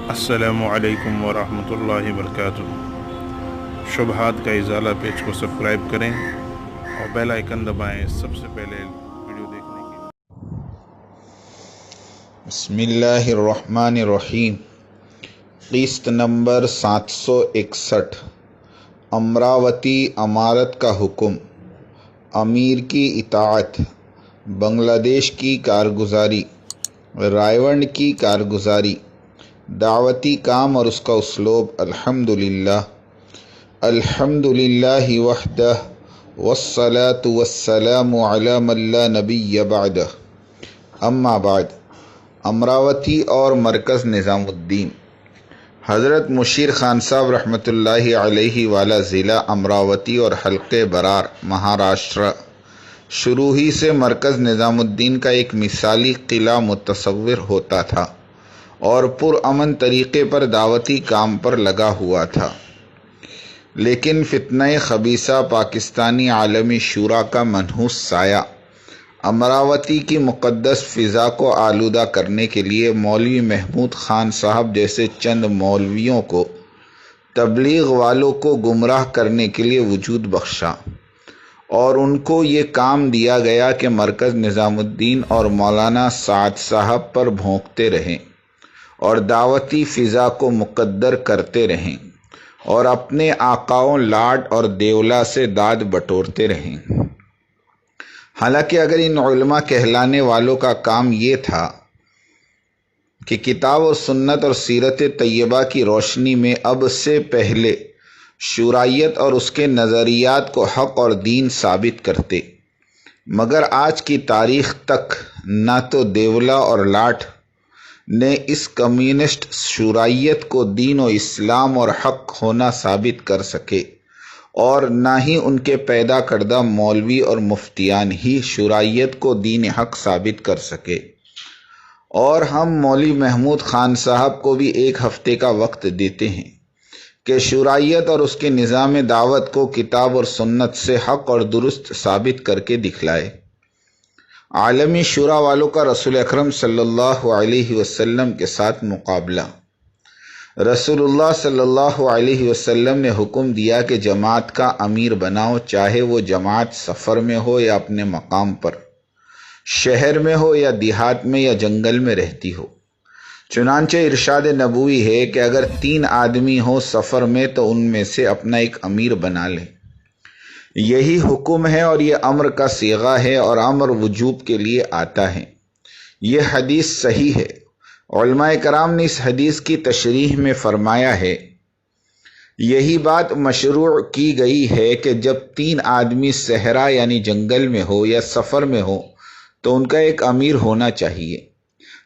السلام علیکم ورحمۃ اللہ وبرکاتہ۔ شبہات کا ازالہ پیج کو سبسکرائب کریں اور بیل آئیکن دبائیں سب سے پہلے ویڈیو دیکھنے کے لیے۔ بسم اللہ الرحمن الرحیم۔ قسط نمبر 761، امراوتی امارت کا حکم، امیر کی اطاعت، بنگلہ دیش کی کارگزاری، رائے ونڈ کی کارگزاری، دعوتی کام اور اس کا اسلوب۔ الحمدللہ الحمدللہ وحدہ والصلاة والسلام علی من لا نبی بعدہ، اما بعد۔ امراوتی اور مرکز نظام الدین۔ حضرت مشیر خان صاحب رحمۃ اللہ علیہ والا ضلع امراوتی اور حلقے برار، مہاراشٹر شروع ہی سے مرکز نظام الدین کا ایک مثالی قلعہ متصور ہوتا تھا اور پرامن طریقے پر دعوتی کام پر لگا ہوا تھا، لیکن فتنہ خبیثہ پاکستانی عالمی شورا کا منحوس سایہ امراوتی کی مقدس فضا کو آلودہ کرنے کے لیے مولوی محمود خان صاحب جیسے چند مولویوں کو، تبلیغ والوں کو گمراہ کرنے کے لیے وجود بخشا، اور ان کو یہ کام دیا گیا کہ مرکز نظام الدین اور مولانا سعد صاحب پر بھونکتے رہیں اور دعوتی فضا کو مقدر کرتے رہیں اور اپنے آقاؤں لاڈ اور دیولا سے داد بٹورتے رہیں۔ حالانکہ اگر ان علماء کہلانے والوں کا کام یہ تھا کہ کتاب و سنت اور سیرت طیبہ کی روشنی میں اب سے پہلے شورائیت اور اس کے نظریات کو حق اور دین ثابت کرتے، مگر آج کی تاریخ تک نہ تو دیولا اور لاٹ نے اس کمیونسٹ شورائیت کو دین و اسلام اور حق ہونا ثابت کر سکے، اور نہ ہی ان کے پیدا کردہ مولوی اور مفتیان ہی شورائیت کو دین حق ثابت کر سکے، اور ہم مولوی محمود خان صاحب کو بھی ایک ہفتے کا وقت دیتے ہیں کہ شورائیت اور اس کے نظام دعوت کو کتاب اور سنت سے حق اور درست ثابت کر کے دکھلائے۔ عالمی شورا والوں کا رسول اکرم صلی اللہ علیہ وسلم کے ساتھ مقابلہ۔ رسول اللہ صلی اللہ علیہ وسلم نے حکم دیا کہ جماعت کا امیر بناؤ، چاہے وہ جماعت سفر میں ہو یا اپنے مقام پر، شہر میں ہو یا دیہات میں یا جنگل میں رہتی ہو۔ چنانچہ ارشاد نبوی ہے کہ اگر 3 آدمی ہو سفر میں تو ان میں سے اپنا ایک امیر بنا لیں۔ یہی حکم ہے اور یہ امر کا صیغہ ہے اور امر وجوب کے لیے آتا ہے۔ یہ حدیث صحیح ہے۔ علماء کرام نے اس حدیث کی تشریح میں فرمایا ہے، یہی بات مشروع کی گئی ہے کہ جب 3 آدمی صحرا یعنی جنگل میں ہو یا سفر میں ہو تو ان کا ایک امیر ہونا چاہیے۔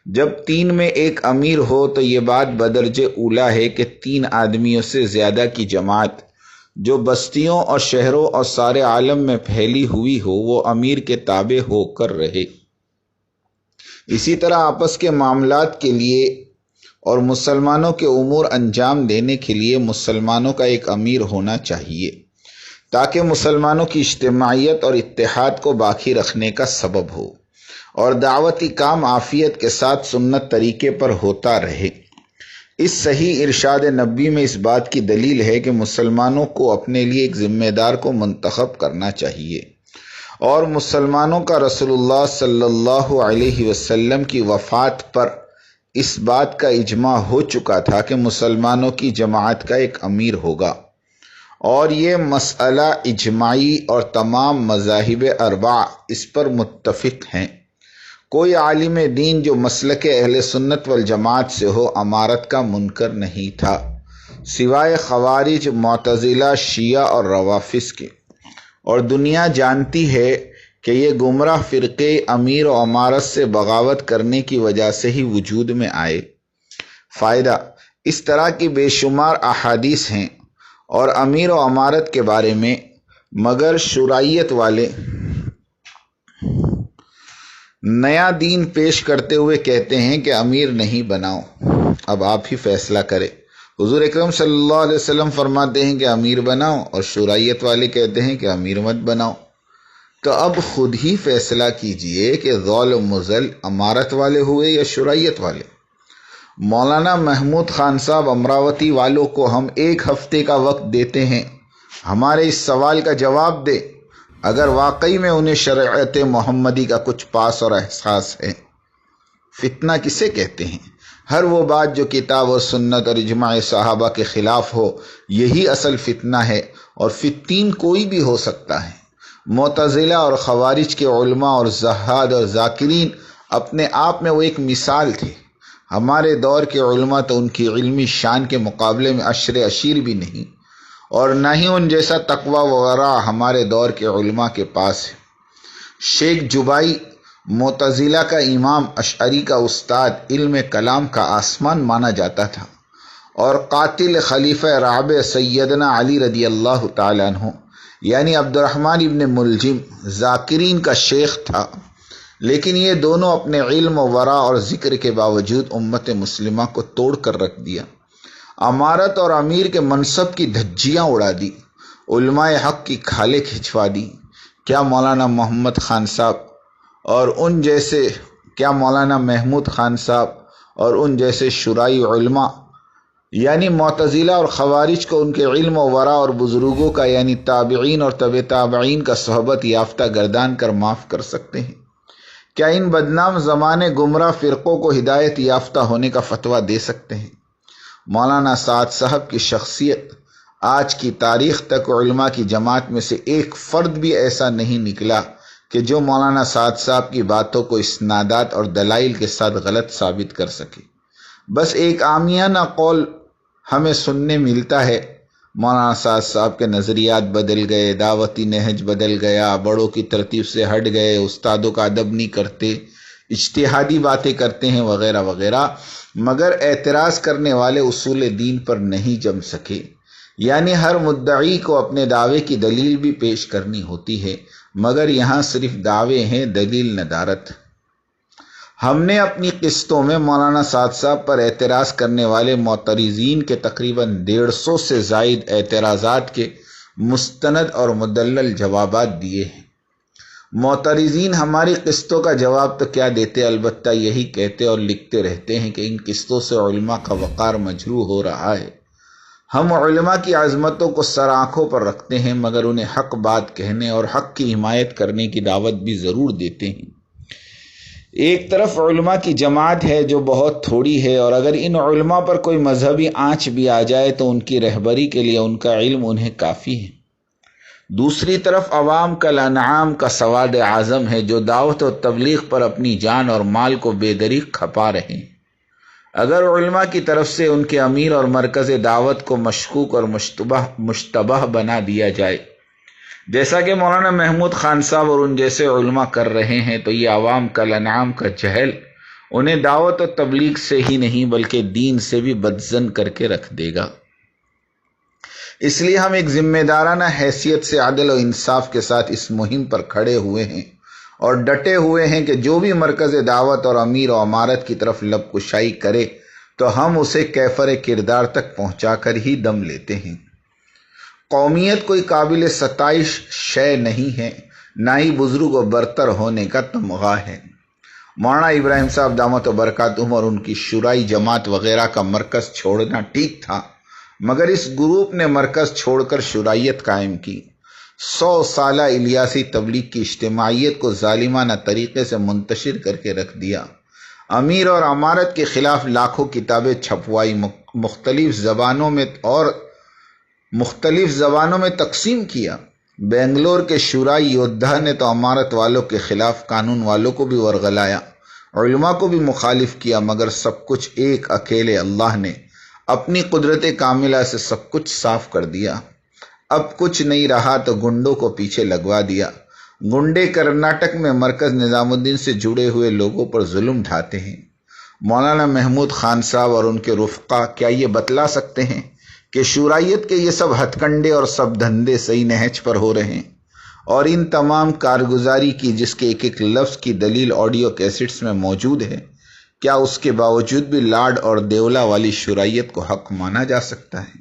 جب 3 میں ایک امیر ہو تو یہ بات بدرجہ اولا ہے کہ 3 آدمیوں سے زیادہ کی جماعت جو بستیوں اور شہروں اور سارے عالم میں پھیلی ہوئی ہو وہ امیر کے تابع ہو کر رہے۔ اسی طرح آپس کے معاملات کے لیے اور مسلمانوں کے امور انجام دینے کے لیے مسلمانوں کا ایک امیر ہونا چاہیے، تاکہ مسلمانوں کی اجتماعیت اور اتحاد کو باقی رکھنے کا سبب ہو اور دعوتی کام عافیت کے ساتھ سنت طریقے پر ہوتا رہے۔ اس صحیح ارشاد نبی میں اس بات کی دلیل ہے کہ مسلمانوں کو اپنے لیے ایک ذمہ دار کو منتخب کرنا چاہیے، اور مسلمانوں کا رسول اللہ صلی اللہ علیہ وسلم کی وفات پر اس بات کا اجماع ہو چکا تھا کہ مسلمانوں کی جماعت کا ایک امیر ہوگا، اور یہ مسئلہ اجماعی اور تمام مذاہب اربعہ اس پر متفق ہیں۔ کوئی عالم دین جو مسلک اہل سنت والجماعت سے ہو امارت کا منکر نہیں تھا، سوائے خوارج، معتزلہ، شیعہ اور روافض کے، اور دنیا جانتی ہے کہ یہ گمراہ فرقے امیر و امارت سے بغاوت کرنے کی وجہ سے ہی وجود میں آئے۔ فائدہ: اس طرح کی بے شمار احادیث ہیں اور امیر و امارت کے بارے میں، مگر شورائیت والے نیا دین پیش کرتے ہوئے کہتے ہیں کہ امیر نہیں بناؤ، اب آپ ہی فیصلہ کریں۔ حضور اکرم صلی اللہ علیہ وسلم فرماتے ہیں کہ امیر بناؤ، اور شورائیت والے کہتے ہیں کہ امیر مت بناؤ۔ تو اب خود ہی فیصلہ کیجئے کہ ذول و مزل امارت والے ہوئے یا شورائیت والے۔ مولانا محمود خان صاحب امراوتی والوں کو ہم 1 ہفتے کا وقت دیتے ہیں، ہمارے اس سوال کا جواب دے اگر واقعی میں انہیں شریعت محمدی کا کچھ پاس اور احساس ہے۔ فتنہ کسے کہتے ہیں؟ ہر وہ بات جو کتاب و سنت اور اجماع صحابہ کے خلاف ہو، یہی اصل فتنہ ہے، اور فتین کوئی بھی ہو سکتا ہے۔ معتزلہ اور خوارج کے علماء اور زہاد اور ذاکرین اپنے آپ میں وہ ایک مثال تھے۔ ہمارے دور کے علماء تو ان کی علمی شان کے مقابلے میں عشر عشیر بھی نہیں، اور نہ ہی ان جیسا تقوی وغیرہ ہمارے دور کے علماء کے پاس ہے۔ شیخ جبائی معتزلہ کا امام، اشعری کا استاد، علم کلام کا آسمان مانا جاتا تھا، اور قاتل خلیفہ رابع سیدنا علی رضی اللہ تعالیٰ عنہ یعنی عبد الرحمن ابن ملجم ذاکرین کا شیخ تھا۔ لیکن یہ دونوں اپنے علم و ورع اور ذکر کے باوجود امت مسلمہ کو توڑ کر رکھ دیا، امارت اور امیر کے منصب کی دھجیاں اڑا دی، علماء حق کی کھالیں کھچوا دی۔ کیا مولانا محمد خان صاحب اور ان جیسے مولانا محمود خان صاحب اور ان جیسے شرائی علماء یعنی معتزلہ اور خوارج کو ان کے علم و ورع اور بزرگوں کا یعنی تابعین اور تبع تابعین کا صحبت یافتہ گردان کر معاف کر سکتے ہیں؟ کیا ان بدنام زمانے گمراہ فرقوں کو ہدایت یافتہ ہونے کا فتویٰ دے سکتے ہیں؟ مولانا سعد صاحب کی شخصیت آج کی تاریخ تک علماء کی جماعت میں سے ایک فرد بھی ایسا نہیں نکلا کہ جو مولانا سعد صاحب کی باتوں کو اسنادات اور دلائل کے ساتھ غلط ثابت کر سکے۔ بس ایک عامیانہ قول ہمیں سننے ملتا ہے، مولانا سعد صاحب کے نظریات بدل گئے، دعوتی نہج بدل گیا، بڑوں کی ترتیب سے ہٹ گئے، استادوں کا ادب نہیں کرتے، اجتہادی باتیں کرتے ہیں وغیرہ وغیرہ، مگر اعتراض کرنے والے اصول دین پر نہیں جم سکے۔ یعنی ہر مدعی کو اپنے دعوے کی دلیل بھی پیش کرنی ہوتی ہے، مگر یہاں صرف دعوے ہیں، دلیل ندارت۔ ہم نے اپنی قسطوں میں مولانا سعد صاحب پر اعتراض کرنے والے معترضین کے تقریباً 150 سے زائد اعتراضات کے مستند اور مدلل جوابات دیے ہیں۔ معترضین ہماری قسطوں کا جواب تو کیا دیتے، البتہ یہی کہتے اور لکھتے رہتے ہیں کہ ان قسطوں سے علماء کا وقار مجروح ہو رہا ہے۔ ہم علماء کی عظمتوں کو سر آنکھوں پر رکھتے ہیں، مگر انہیں حق بات کہنے اور حق کی حمایت کرنے کی دعوت بھی ضرور دیتے ہیں۔ ایک طرف علماء کی جماعت ہے جو بہت تھوڑی ہے، اور اگر ان علماء پر کوئی مذہبی آنچ بھی آ جائے تو ان کی رہبری کے لیے ان کا علم انہیں کافی ہے۔ دوسری طرف عوام کا الانعام کا سواد اعظم ہے جو دعوت و تبلیغ پر اپنی جان اور مال کو بے دریغ کھپا رہے ہیں۔ اگر علماء کی طرف سے ان کے امیر اور مرکز دعوت کو مشکوک اور مشتبہ بنا دیا جائے، جیسا کہ مولانا محمود خان صاحب اور ان جیسے علماء کر رہے ہیں، تو یہ عوام کا الانعام کا جہل انہیں دعوت و تبلیغ سے ہی نہیں بلکہ دین سے بھی بدظن کر کے رکھ دے گا۔ اس لیے ہم ایک ذمہ دارانہ حیثیت سے عدل و انصاف کے ساتھ اس مہم پر کھڑے ہوئے ہیں اور ڈٹے ہوئے ہیں کہ جو بھی مرکز دعوت اور امیر و امارت کی طرف لب کشائی کرے تو ہم اسے کیفر کردار تک پہنچا کر ہی دم لیتے ہیں۔ قومیت کوئی قابل ستائش شے نہیں ہے، نہ ہی بزرگ و برتر ہونے کا تمغہ ہے۔ مولانا ابراہیم صاحب دامت و برکاتہم اور ان کی شورائی جماعت وغیرہ کا مرکز چھوڑنا ٹھیک تھا، مگر اس گروپ نے مرکز چھوڑ کر شورائیت قائم کی، 100 سالہ الیاسی تبلیغ کی اجتماعیت کو ظالمانہ طریقے سے منتشر کر کے رکھ دیا، امیر اور امارت کے خلاف لاکھوں کتابیں چھپوائی، مختلف زبانوں میں تقسیم کیا۔ بنگلور کے شورائی یودھا نے تو امارت والوں کے خلاف قانون والوں کو بھی ورغلایا، علماء کو بھی مخالف کیا، مگر سب کچھ ایک اکیلے اللہ نے اپنی قدرت کاملہ سے سب کچھ صاف کر دیا۔ اب کچھ نہیں رہا تو گنڈوں کو پیچھے لگوا دیا۔ گنڈے کرناٹک میں مرکز نظام الدین سے جڑے ہوئے لوگوں پر ظلم ڈھاتے ہیں۔ مولانا محمود خان صاحب اور ان کے رفقا کیا یہ بتلا سکتے ہیں کہ شورائیت کے یہ سب ہتھ کنڈے اور سب دھندے صحیح نہج پر ہو رہے ہیں؟ اور ان تمام کارگزاری کی جس کے ایک ایک لفظ کی دلیل آڈیو کیسٹس میں موجود ہے، کیا اس کے باوجود بھی لاڈ اور دیولا والی شورائیت کو حق مانا جا سکتا ہے؟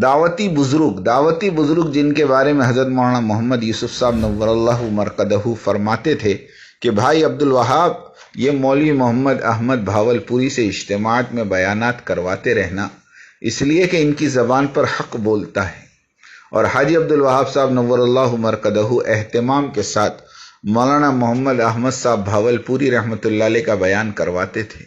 دعوتی بزرگ جن کے بارے میں حضرت مولانا محمد یوسف صاحب نور اللہ مرقدہ فرماتے تھے کہ بھائی عبدالوہاب یہ مولوی محمد احمد بھاولپوری سے اجتماعات میں بیانات کرواتے رہنا، اس لیے کہ ان کی زبان پر حق بولتا ہے، اور حاجی عبدالوہاب صاحب نور اللہ مرقدہ اہتمام کے ساتھ مولانا محمد احمد صاحب بھاولپوری رحمۃ اللہ علیہ کا بیان کرواتے تھے۔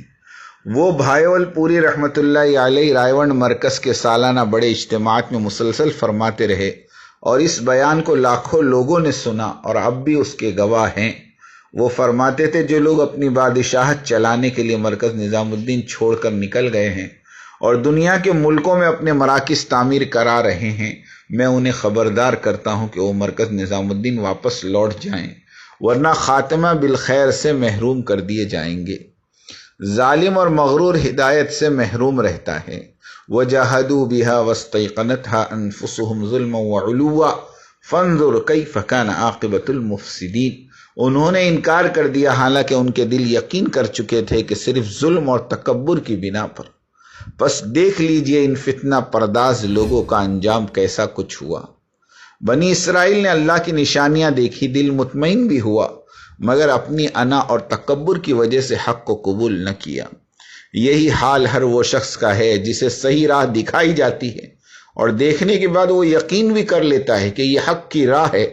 وہ بھاولپوری رحمۃ اللہ علیہ رائے ونڈ مرکز کے سالانہ بڑے اجتماعات میں مسلسل فرماتے رہے، اور اس بیان کو لاکھوں لوگوں نے سنا اور اب بھی اس کے گواہ ہیں۔ وہ فرماتے تھے جو لوگ اپنی بادشاہت چلانے کے لیے مرکز نظام الدین چھوڑ کر نکل گئے ہیں اور دنیا کے ملکوں میں اپنے مراکز تعمیر کرا رہے ہیں، میں انہیں خبردار کرتا ہوں کہ وہ مرکز نظام الدین واپس لوٹ جائیں، ورنہ خاتمہ بالخیر سے محروم کر دیے جائیں گے۔ ظالم اور مغرور ہدایت سے محروم رہتا ہے۔ وَجَاهَدُوا بِهَا وَاسْتَيْقَنَتْهَا أَنفُسُهُمْ ظُلْمًا وَعُلُوًّا فَانظُرْ كَيْفَ كَانَ عَاقِبَةُ الْمُفْسِدِينَ۔ انہوں نے انکار کر دیا حالانکہ ان کے دل یقین کر چکے تھے کہ صرف ظلم اور تکبر کی بنا پر۔ بس دیکھ لیجئے ان فتنہ پرداز لوگوں کا انجام کیسا کچھ ہوا۔ بنی اسرائیل نے اللہ کی نشانیاں دیکھی، دل مطمئن بھی ہوا، مگر اپنی انا اور تکبر کی وجہ سے حق کو قبول نہ کیا۔ یہی حال ہر وہ شخص کا ہے جسے صحیح راہ دکھائی جاتی ہے اور دیکھنے کے بعد وہ یقین بھی کر لیتا ہے کہ یہ حق کی راہ ہے،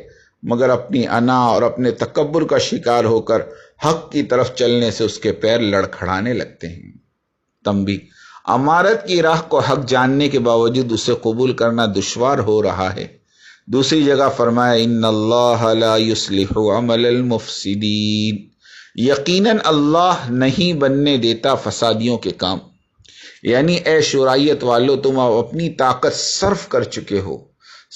مگر اپنی انا اور اپنے تکبر کا شکار ہو کر حق کی طرف چلنے سے اس کے پیر لڑکھڑانے لگتے ہیں۔ تنبیہ: امارت کی راہ کو حق جاننے کے باوجود اسے قبول کرنا دشوار ہو رہا ہے۔ دوسری جگہ فرمایا ان اللہ لا یصلح عمل المفسدین، یقیناً اللہ نہیں بننے دیتا فسادیوں کے کام۔ یعنی اے شرائیت والو، تم اب اپنی طاقت صرف کر چکے ہو،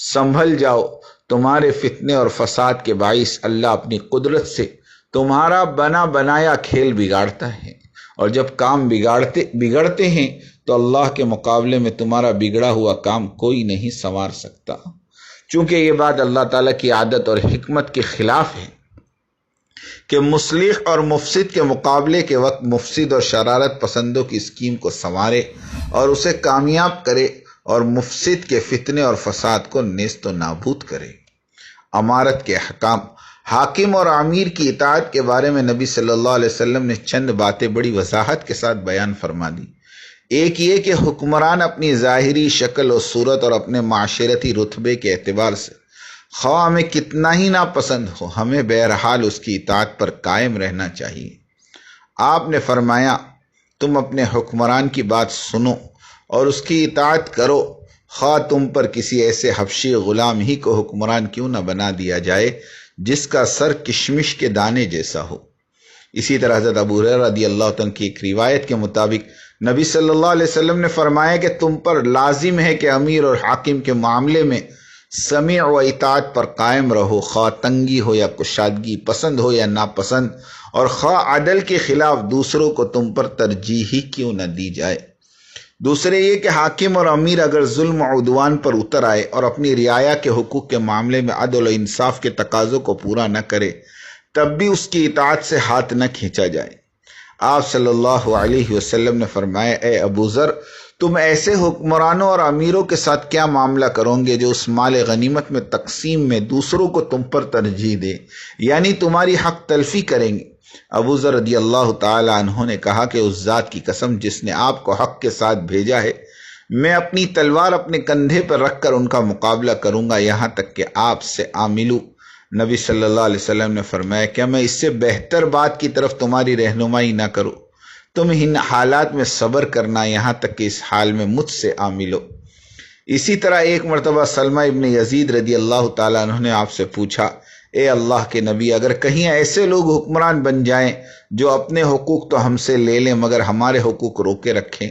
سنبھل جاؤ، تمہارے فتنے اور فساد کے باعث اللہ اپنی قدرت سے تمہارا بنا بنایا کھیل بگاڑتا ہے، اور جب کام بگڑتے ہیں تو اللہ کے مقابلے میں تمہارا بگڑا ہوا کام کوئی نہیں سنوار سکتا۔ چونکہ یہ بات اللہ تعالیٰ کی عادت اور حکمت کے خلاف ہے کہ مصلح اور مفسد کے مقابلے کے وقت مفسد اور شرارت پسندوں کی اسکیم کو سنوارے اور اسے کامیاب کرے، اور مفسد کے فتنے اور فساد کو نیست و نابود کرے۔ امارت کے احکام، حاکم اور امیر کی اطاعت کے بارے میں نبی صلی اللہ علیہ وسلم نے چند باتیں بڑی وضاحت کے ساتھ بیان فرما دی۔ ایک یہ کہ حکمران اپنی ظاہری شکل و صورت اور اپنے معاشرتی رتبے کے اعتبار سے خواہ ہمیں کتنا ہی ناپسند ہو، ہمیں بہرحال اس کی اطاعت پر قائم رہنا چاہیے۔ آپ نے فرمایا تم اپنے حکمران کی بات سنو اور اس کی اطاعت کرو، خواہ تم پر کسی ایسے حبشی غلام ہی کو حکمران کیوں نہ بنا دیا جائے جس کا سر کشمش کے دانے جیسا ہو۔ اسی طرح حضرت ابو ہریرہ رضی اللہ عنہ کی ایک روایت کے مطابق نبی صلی اللہ علیہ وسلم نے فرمایا کہ تم پر لازم ہے کہ امیر اور حاکم کے معاملے میں سمع و اطاعت پر قائم رہو، خواہ تنگی ہو یا کشادگی، پسند ہو یا ناپسند، اور خواہ عدل کے خلاف دوسروں کو تم پر ترجیح ہی کیوں نہ دی جائے۔ دوسرے یہ کہ حاکم اور امیر اگر ظلم و عدوان پر اتر آئے اور اپنی رعایا کے حقوق کے معاملے میں عدل و انصاف کے تقاضوں کو پورا نہ کرے، تب بھی اس کی اطاعت سے ہاتھ نہ کھینچا جائے۔ آپ صلی اللہ علیہ وسلم نے فرمایا اے ابو ذر، تم ایسے حکمرانوں اور امیروں کے ساتھ کیا معاملہ کرو گے جو اس مال غنیمت میں تقسیم میں دوسروں کو تم پر ترجیح دے، یعنی تمہاری حق تلفی کریں گے۔ ابو ذر رضی اللہ تعالی عنہ نے کہا کہ اس ذات کی قسم جس نے آپ کو حق کے ساتھ بھیجا ہے، میں اپنی تلوار اپنے کندھے پر رکھ کر ان کا مقابلہ کروں گا یہاں تک کہ آپ سے آملوں۔ نبی صلی اللہ علیہ وسلم نے فرمایا کیا میں اس سے بہتر بات کی طرف تمہاری رہنمائی نہ کروں؟ تم ان حالات میں صبر کرنا یہاں تک کہ اس حال میں مجھ سے آملو۔ اسی طرح ایک مرتبہ سلمہ ابن یزید رضی اللہ تعالیٰ عنہ نے آپ سے پوچھا اے اللہ کے نبی، اگر کہیں ایسے لوگ حکمران بن جائیں جو اپنے حقوق تو ہم سے لے لیں مگر ہمارے حقوق روکے رکھیں،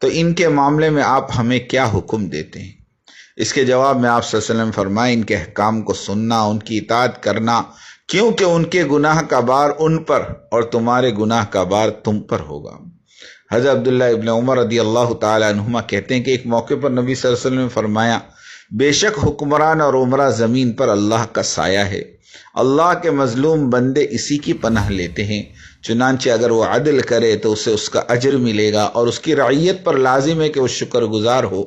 تو ان کے معاملے میں آپ ہمیں کیا حکم دیتے ہیں؟ اس کے جواب میں آپ صلی اللہ علیہ وسلم فرمائے ان کے احکام کو سننا، ان کی اطاعت کرنا، کیونکہ ان کے گناہ کا بار ان پر اور تمہارے گناہ کا بار تم پر ہوگا۔ حضرت عبداللہ ابن عمر رضی اللہ تعالی عنہما کہتے ہیں کہ ایک موقع پر نبی صلی اللہ علیہ وسلم نے فرمایا بے شک حکمران اور عمرہ زمین پر اللہ کا سایہ ہے، اللہ کے مظلوم بندے اسی کی پناہ لیتے ہیں، چنانچہ اگر وہ عدل کرے تو اسے اس کا اجر ملے گا اور اس کی رعیت پر لازم ہے کہ وہ شکر گزار ہو،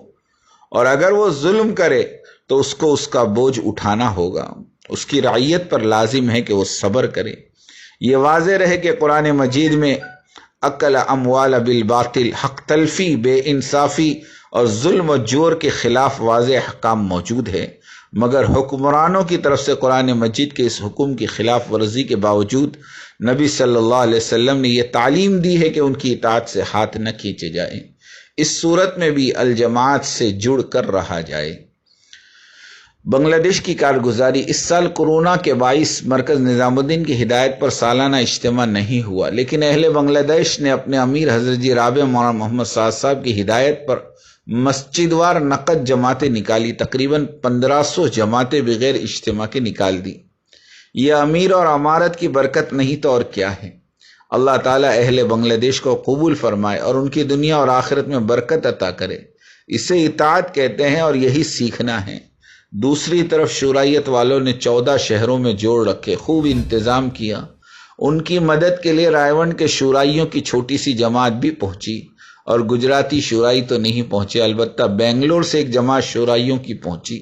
اور اگر وہ ظلم کرے تو اس کو اس کا بوجھ اٹھانا ہوگا، اس کی رعیت پر لازم ہے کہ وہ صبر کرے۔ یہ واضح رہے کہ قرآن مجید میں اکل اموال بالباطل، حق تلفی، بے انصافی اور ظلم و جور کے خلاف واضح احکام موجود ہے، مگر حکمرانوں کی طرف سے قرآن مجید کے اس حکم کی خلاف ورزی کے باوجود نبی صلی اللہ علیہ وسلم نے یہ تعلیم دی ہے کہ ان کی اطاعت سے ہاتھ نہ کھینچے جائیں، اس صورت میں بھی الجماعت سے جڑ کر رہا جائے۔ بنگلہ دیش کی کارگزاری۔ اس سال کورونا کے باعث مرکز نظام الدین کی ہدایت پر سالانہ اجتماع نہیں ہوا، لیکن اہل بنگلہ دیش نے اپنے امیر حضرت جی رابع مولانا محمد سعد صاحب کی ہدایت پر مسجد وار نقد جماعتیں نکالی، تقریباً 1500 جماعتیں بغیر اجتماع کے نکال دی۔ یہ امیر اور امارت کی برکت نہیں تو اور کیا ہے؟ اللہ تعالیٰ اہل بنگلہ دیش کو قبول فرمائے اور ان کی دنیا اور آخرت میں برکت عطا کرے۔ اسے اطاعت کہتے ہیں اور یہی سیکھنا ہے۔ دوسری طرف شورائیت والوں نے 14 شہروں میں جوڑ رکھے، خوب انتظام کیا۔ ان کی مدد کے لیے رائے کے شورائیوں کی چھوٹی سی جماعت بھی پہنچی، اور گجراتی شورائی تو نہیں پہنچے، البتہ بنگلور سے ایک جماعت شورائیوں کی پہنچی۔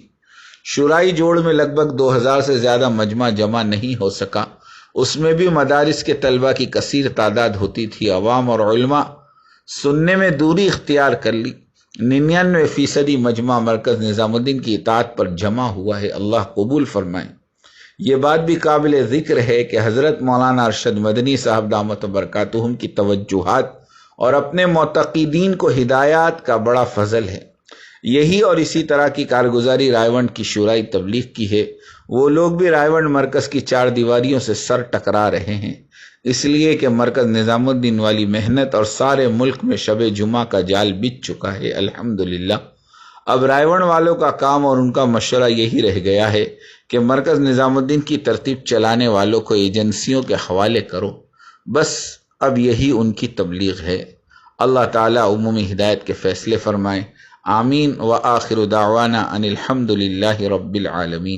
شورائی جوڑ میں لگ بھگ 2000 سے زیادہ مجمع جمع نہیں ہو سکا، اس میں بھی مدارس کے طلبہ کی کثیر تعداد ہوتی تھی۔ عوام اور علماء سننے میں دوری اختیار کر لی۔ 99% مجمع مرکز نظام الدین کی اطاعت پر جمع ہوا ہے، اللہ قبول فرمائے۔ یہ بات بھی قابل ذکر ہے کہ حضرت مولانا ارشد مدنی صاحب دامت برکاتہم کی توجہات اور اپنے معتقدین کو ہدایات کا بڑا فضل ہے۔ یہی اور اسی طرح کی کارگزاری رائے کی شورائی تبلیغ کی ہے۔ وہ لوگ بھی رائے مرکز کی 4 دیواریوں سے سر ٹکرا رہے ہیں، اس لیے کہ مرکز نظام الدین والی محنت اور سارے ملک میں شب جمعہ کا جال بچ چکا ہے، الحمدللہ۔ اب رائے والوں کا کام اور ان کا مشورہ یہی رہ گیا ہے کہ مرکز نظام الدین کی ترتیب چلانے والوں کو ایجنسیوں کے حوالے کرو، بس اب یہی ان کی تبلیغ ہے۔ اللہ تعالیٰ عمومی ہدایت کے فیصلے فرمائے، آمین۔ وآخر دعوانا ان الحمدللہ رب العالمین۔